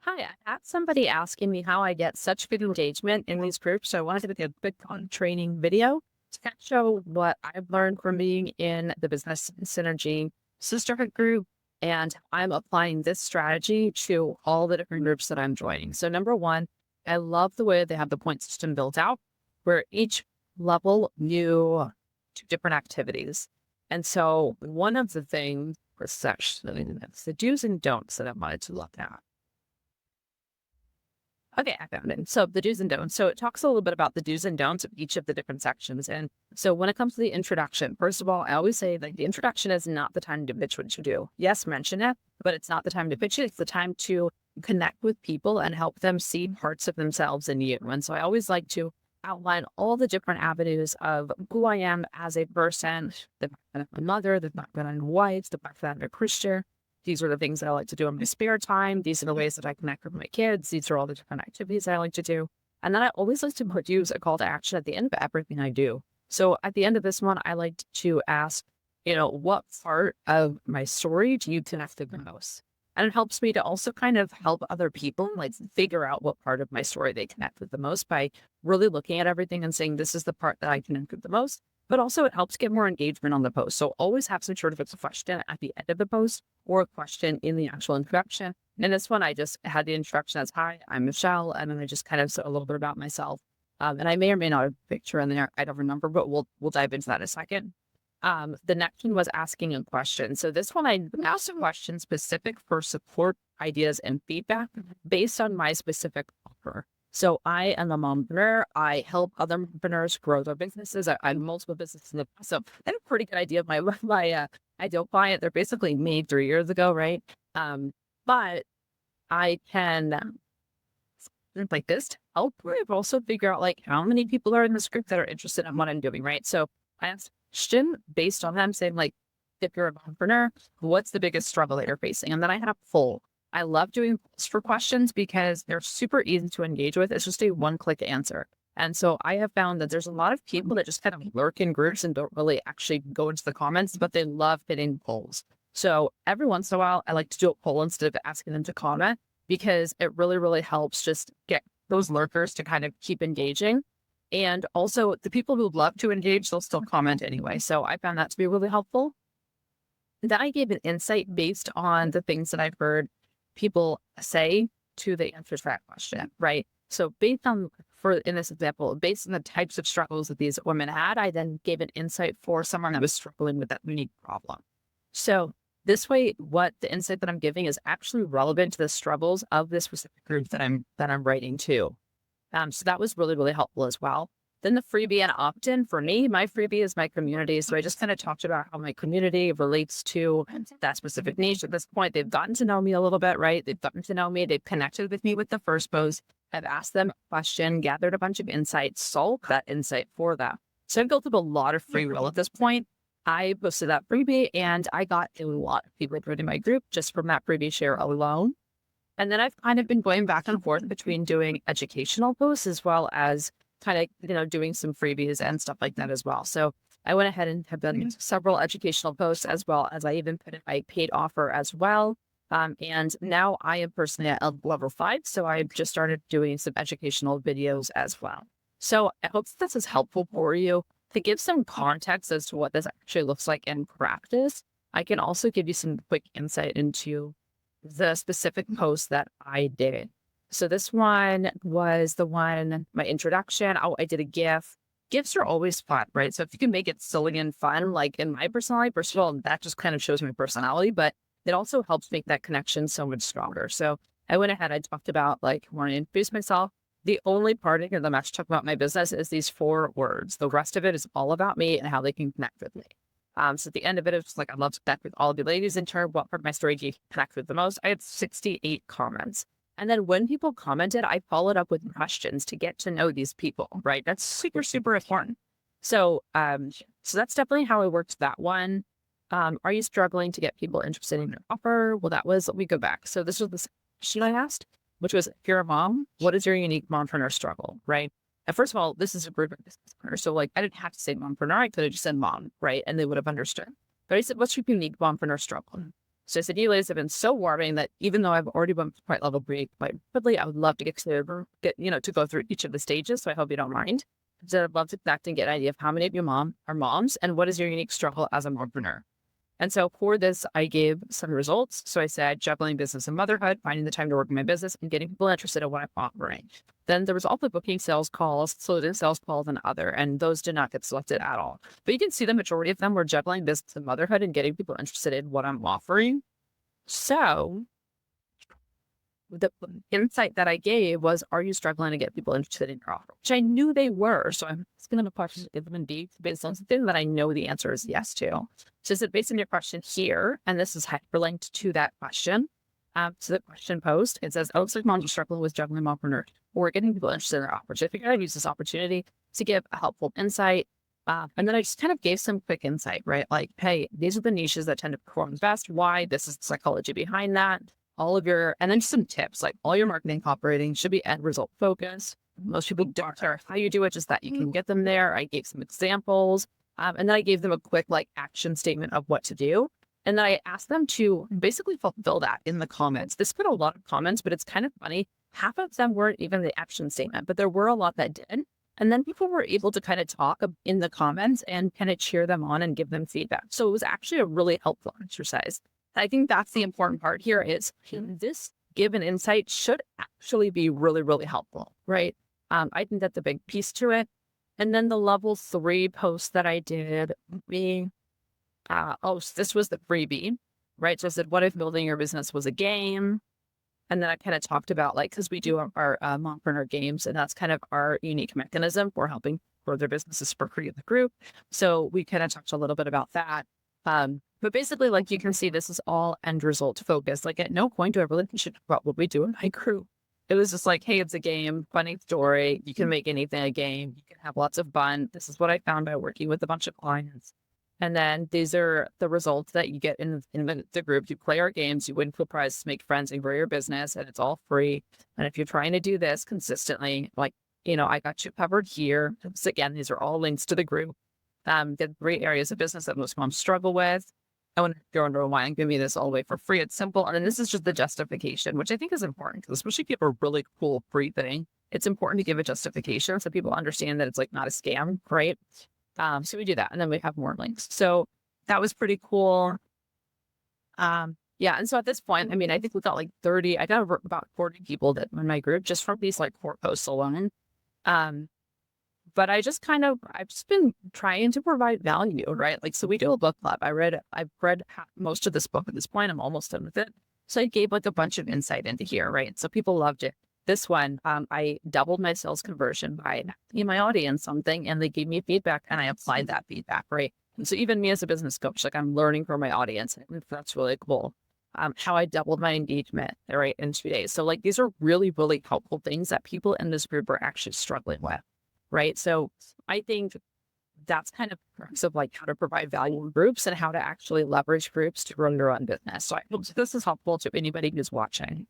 Hi, I had somebody asking me how I get such good engagement in these groups. So I wanted to make a quick training video to kind of show what I've learned from being in the business synergy sisterhood group. And I'm applying this strategy to all the different groups that I'm joining. So number one, I love the way they have the point system built out where each level you do different activities. And so one of the things for such the do's and don'ts that I wanted to look at. Okay, I found it. So the do's and don'ts. So it talks a little bit about the do's and don'ts of each of the different sections. And so when it comes to the introduction, first of all, I always say like the introduction is not the time to pitch what you do. Yes, mention it, but it's not the time to pitch it. It's the time to connect with people and help them see parts of themselves in you. And so I always like to outline all the different avenues of who I am as a person, the fact that I'm a mother, the fact that I'm a wife, the fact that I'm a Christian. These are the things that I like to do in my spare time. These are the ways that I connect with my kids. These are all the different activities I like to do. And then I always like to put use a call to action at the end of everything I do. So at the end of this one, I like to ask, what part of my story do you connect with the most? And it helps me to also kind of help other people like figure out what part of my story they connect with the most by really looking at everything and saying, this is the part that I connect with the most. But also it helps get more engagement on the post. So always have some sort of a question at the end of the post or a question in the actual introduction. And this one, I just had the introduction as, hi, I'm Michelle. And then I just kind of said a little bit about myself. And I may or may not have a picture in there. I don't remember, but we'll dive into that in a second. The next one was asking a question. So this one, I asked a question specific for support, ideas, and feedback based on my specific offer. So I am a mompreneur. I help other mompreneurs grow their businesses. I have multiple businesses in the past. So I have a pretty good idea of my ideal client. They're basically me 3 years ago, right? But I can like this to help also figure out like how many people are in this group that are interested in what I'm doing, right? So I asked a question based on them saying like, if you're a mompreneur, what's the biggest struggle that you're facing? And then I had a poll. I love doing polls for questions because they're super easy to engage with. It's just a one-click answer. And so I have found that there's a lot of people that just kind of lurk in groups and don't really actually go into the comments, but they love hitting polls. So every once in a while, I like to do a poll instead of asking them to comment because it really, really helps just get those lurkers to kind of keep engaging. And also the people who love to engage, they'll still comment anyway. So I found that to be really helpful. Then I gave an insight based on the things that I've heard people say to the answer to that question, right? So based on, in this example, based on the types of struggles that these women had, I then gave an insight for someone that was struggling with that unique problem. So this way, what the insight that I'm giving is actually relevant to the struggles of this specific group that I'm writing to. So that was really, really helpful as well. Then the freebie and opt-in for me, my freebie is my community. So I just kind of talked about how my community relates to that specific niche. At this point, they've gotten to know me a little bit, right? They've gotten to know me. They've connected with me with the first post. I've asked them a question, gathered a bunch of insights, solved that insight for them. So I've built up a lot of free will at this point. I posted that freebie and I got a lot of people joining my group just from that freebie share alone. And then I've kind of been going back and forth between doing educational posts as well as kind of, doing some freebies and stuff like that as well. So I went ahead and have done several educational posts as well as I even put in my paid offer as well. And now I am personally at level 5. So I've just started doing some educational videos as well. So I hope this is helpful for you to give some context as to what this actually looks like in practice. I can also give you some quick insight into the specific post that I did. So this one was the one, my introduction. Oh, I did a GIF. GIFs are always fun, right? So if you can make it silly and fun, like in my personality, first of all, that just kind of shows my personality, but it also helps make that connection so much stronger. So I went ahead, I talked about like wanting to introduce myself. The only part in the match talk about my business is these 4 words. The rest of it is all about me and how they can connect with me. So at the end of it, it's like, I'd love to connect with all of you ladies in turn. What part of my story do you connect with the most? I had 68 comments. And then when people commented, I followed up with questions to get to know these people, right? That's super, super important. So, so that's definitely how I worked that one. Are you struggling to get people interested in your offer? Well, let me go back. So this was the question I asked, which was, if you're a mom, what is your unique mompreneur struggle, right? And first of all, this is a group of business. So like, I didn't have to say mompreneur. I could have just said mom, right? And they would have understood. But I said, what's your unique mompreneur struggle? So I said, you ladies have been so warming that even though I've already been quite level 3 quite quickly, I would love to to go through each of the stages. So I hope you don't mind. So I'd love to connect and get an idea of how many of you are moms and what is your unique struggle as a mompreneur. And so for this, I gave some results. So I said juggling business and motherhood, finding the time to work in my business, and getting people interested in what I'm offering. Then there was also booking sales calls, soliciting sales calls, and other, and those did not get selected at all. But you can see the majority of them were juggling business and motherhood and getting people interested in what I'm offering. So the insight that I gave was, are you struggling to get people interested in your offer? Which I knew they were. So I'm asking them a question to give them indeed based on something that I know the answer is yes to. So is it based on your question here? And this is hyperlinked to that question. To the question post, it says, oh, looks like moms are struggling with juggling mompreneur or getting people interested in their offer. So I figured I'd use this opportunity to give a helpful insight. And then I just kind of gave some quick insight, right? Like, hey, these are the niches that tend to perform best. Why? This is the psychology behind that. And then some tips, like all your marketing operating should be end result focused. Most people don't care how you do it, just that you can get them there. I gave some examples. And then I gave them a quick action statement of what to do. And then I asked them to basically fulfill that in the comments. This got a lot of comments, but it's kind of funny. Half of them weren't even the action statement, but there were a lot that did. And then people were able to kind of talk in the comments and kind of cheer them on and give them feedback. So it was actually a really helpful exercise. I think that's the important part here is this given insight should actually be really, really helpful, right? I think that's a big piece to it. And then the level 3 post that I did being, so this was the freebie, right? So I said, what if building your business was a game? And then I kind of talked about because we do our mompreneur games, and that's kind of our unique mechanism for helping grow their businesses for free in the group. So we kind of talked a little bit about that. But basically, you can see, this is all end result focused. At no point do I really think about what we do in my group. It was just hey, it's a game, funny story. You can make anything a game. You can have lots of fun. This is what I found by working with a bunch of clients. And then these are the results that you get in the group. You play our games, you win cool prizes, make friends, and grow your business, and it's all free. And if you're trying to do this consistently, I got you covered here. So again, these are all links to the group. The 3 areas of business that most moms struggle with. I want to go into why and give me this all the way for free. It's simple. And then this is just the justification, which I think is important because especially if you have a really cool free thing, it's important to give a justification so people understand that it's not a scam, right? So we do that. And then we have more links. So that was pretty cool. Yeah. And so at this point, I think we got I got about 40 people that in my group just from these 4 posts alone. But I've just been trying to provide value, right? So we do a book club. I've read most of this book at this point. I'm almost done with it. So I gave a bunch of insight into here, right? So people loved it. This one, I doubled my sales conversion by asking my audience something, and they gave me feedback, and I applied that feedback, right? And so even me as a business coach, I'm learning from my audience. And that's really cool. How I doubled my engagement, right, in 2 days. So these are really, really helpful things that people in this group are actually struggling with. Right. So I think that's kind of the crux of how to provide value in groups and how to actually leverage groups to run their own business. So I hope this is helpful to anybody who's watching.